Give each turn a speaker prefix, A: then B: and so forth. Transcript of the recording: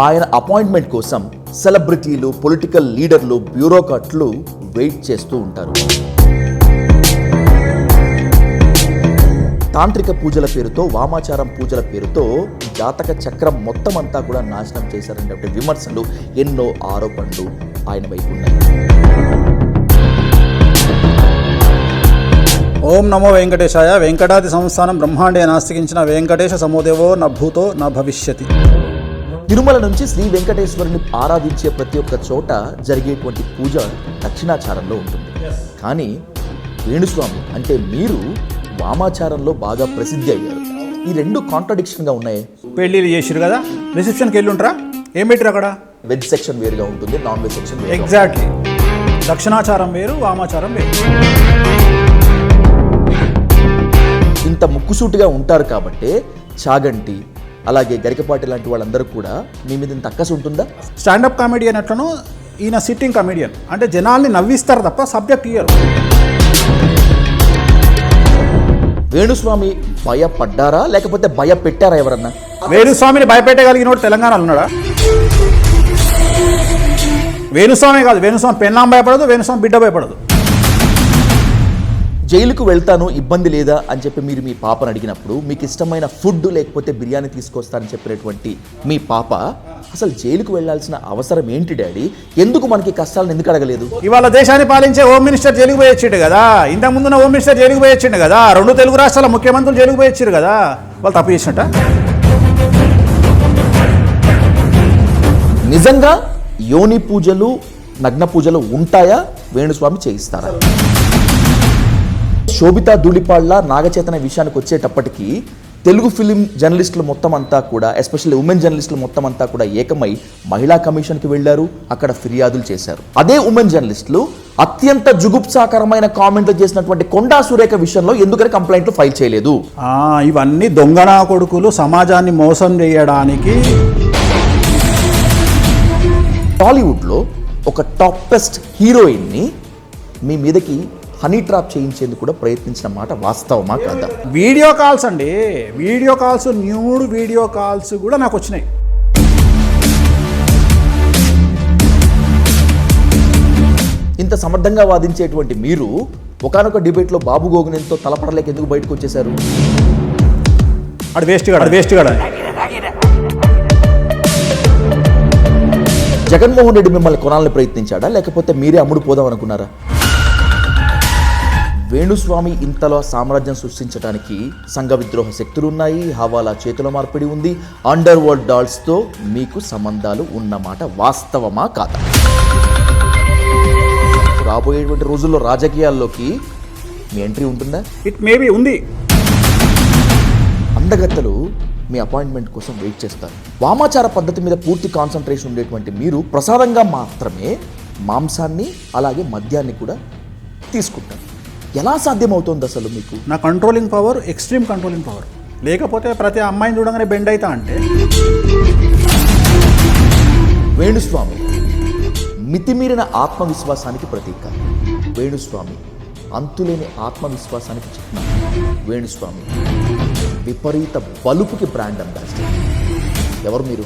A: ఆయన అపాయింట్మెంట్ కోసం సెలబ్రిటీలు, పొలిటికల్ లీడర్లు, బ్యూరోక్రాట్లు వెయిట్ చేస్తూ ఉంటారు. తాంత్రిక పూజల పేరుతో, వామాచారం పూజల పేరుతో జాతక చక్రం మొత్తం అంతా కూడా నాశనం చేశారనే విమర్శలు, ఎన్నో ఆరోపణలు ఆయన వైపు ఉన్నాయి.
B: ఓం నమో వెంకటేశాయ. వెంకటాది సంస్థానం బ్రహ్మాండే నాస్తికించిన వెంకటేశ సమోదేవో న భూతో న భవిష్యతి.
A: తిరుమల నుంచి శ్రీ వెంకటేశ్వరుని ఆరాధించే ప్రతి ఒక్క చోట జరిగేటువంటి పూజ దక్షిణాచారంలో ఉంటుంది. కానీ వేణుస్వామి అంటే మీరు వామాచారంలో బాగా ప్రసిద్ధి అయ్యారు. ఈ రెండు కాంట్రడిక్షన్గా ఉన్నాయి.
B: పెళ్ళిళ్ళు చేసిరు కదా, రిసెప్షన్కి వెళ్ళి ఉంటారా, ఏం పెట్టిరు అక్కడ?
A: వెజ్ సెక్షన్ వేరుగా ఉంటుంది, నాన్ వెజ్ సెక్షన్ వేరుగా.
B: ఎగ్జాక్ట్లీ. దక్షిణాచారం వేరు, వామాచారం వేరు.
A: ఇంత ముక్కుసూటిగా ఉంటారు కాబట్టి చాగంటి, అలాగే గరికపాటి లాంటి వాళ్ళందరూ కూడా మీ మీద ఇంత అక్కసు ఉంటుందా?
B: స్టాండప్ కామెడియన్ ఎట్లను, ఈయన సిట్టింగ్ కామెడియన్. అంటే జనాల్ని నవ్విస్తారు తప్ప సబ్జెక్ట్ ఇయ్యరు.
A: వేణుస్వామి భయపడ్డారా లేకపోతే భయపెట్టారా ఎవరన్నా?
B: వేణుస్వామిని భయపెట్టగలిగినోడు తెలంగాణలో ఉన్నాడా? వేణుస్వామి కాదు, వేణుస్వామి పెన్నాం భయపడదు, వేణుస్వామి బిడ్డ భయపడదు.
A: జైలుకు వెళ్తాను, ఇబ్బంది లేదా అని చెప్పి మీరు మీ పాపను అడిగినప్పుడు మీకు ఇష్టమైన ఫుడ్ లేకపోతే బిర్యానీ తీసుకొస్తానని చెప్పినటువంటి మీ పాప అసలు జైలుకు వెళ్లాల్సిన అవసరం ఏంటి డాడీ? ఎందుకు మనకి కష్టాలను ఎందుకు అడగలేదు?
B: ఇవాళ దేశాన్ని పాలించే హోమ్ మినిస్టర్ జైలుకు పోయొచ్చిండు కదా, ఇంతకు ముందున్న హోమ్ మినిస్టర్ జైలుకు పోయొచ్చిండు కదా, 2 తెలుగు రాష్ట్రాల ముఖ్యమంత్రులు జైలుకు పోయొచ్చారు కదా. వాళ్ళు తప్పు చేసినట్ట?
A: నిజంగా యోని పూజలు, నగ్న పూజలు ఉంటాయా? వేణుస్వామి చేయిస్తారా? శోభితా ధూళిపాళ్ల, నాగచైతన్య విషయానికి వచ్చేటప్పటికీ తెలుగు ఫిలిం జర్నలిస్టులు మొత్తం అంతా కూడా, ఎస్పెషల్లీ ఉమెన్ జర్నలిస్టులు మొత్తం అంతా కూడా ఏకమై మహిళా కమిషన్కి వెళ్లారు, అక్కడ ఫిర్యాదులు చేశారు. అదే ఉమెన్ జర్నలిస్టులు అత్యంత జుగుప్సాకరమైన కామెంట్లు చేసినటువంటి కొండా సురేఖ విషయంలో ఎందుకని కంప్లైంట్లు ఫైల్ చేయలేదు?
B: ఇవన్నీ దొంగనా కొడుకులు సమాజాన్ని మోసం చేయడానికి.
A: టాలీవుడ్లో ఒక టాపెస్ట్ హీరోయిన్ని మీ మీదకి హనీ ట్రాప్ చేయించేందుకు కూడా ప్రయత్నించిన మాట వాస్తవమా కాదా?
B: వీడియో కాల్స్ అండి, video calls, nude video calls కూడా నాకు వచ్చినాయి.
A: ఇంత సమర్థంగా వాదించేటువంటి మీరు ఒకానొక డిబేట్లో బాబు గోగునెంతో తలపడలేక ఎందుకు బయటకు వచ్చేశారు?
B: అది వేస్ట్ గడ.
A: జగన్మోహన్ రెడ్డి మిమ్మల్ని కొనాలని ప్రయత్నించాడా లేకపోతే మీరే అమ్ముడు పోదాం అనుకున్నారా? వేణుస్వామి ఇంతలో సామ్రాజ్యం సృష్టించడానికి సంఘ విద్రోహ శక్తులు ఉన్నాయి, హవాలా చేతుల మార్పిడి ఉంది, అండర్ వరల్డ్ డాల్స్తో మీకు సంబంధాలు ఉన్నమాట వాస్తవమా కాదా? రాబోయేటువంటి రోజుల్లో రాజకీయాల్లోకి మీ ఎంట్రీ ఉంటుందా?
B: ఇట్ మేబీ ఉంది.
A: అందగత్తలు మీ అపాయింట్మెంట్ కోసం వెయిట్ చేస్తారు. వామాచార పద్ధతి మీద పూర్తి కాన్సన్ట్రేషన్ ఉండేటువంటి మీరు ప్రసాదంగా మాత్రమే మాంసాన్ని అలాగే మద్యాన్ని కూడా తీసుకుంటారు. ఎలా సాధ్యమవుతుంది అసలు మీకు?
B: నా controlling power, extreme controlling power. లేకపోతే ప్రతి అమ్మాయిని చూడగానే బెండ్ అవుతా అంటే.
A: వేణుస్వామి మితిమీరిన ఆత్మవిశ్వాసానికి ప్రతీక. వేణుస్వామి అంతులేని ఆత్మవిశ్వాసానికి చిహ్నం. వేణుస్వామి విపరీత బలుపుకి బ్రాండ్ అంబాసిడర్. ఎవరు మీరు?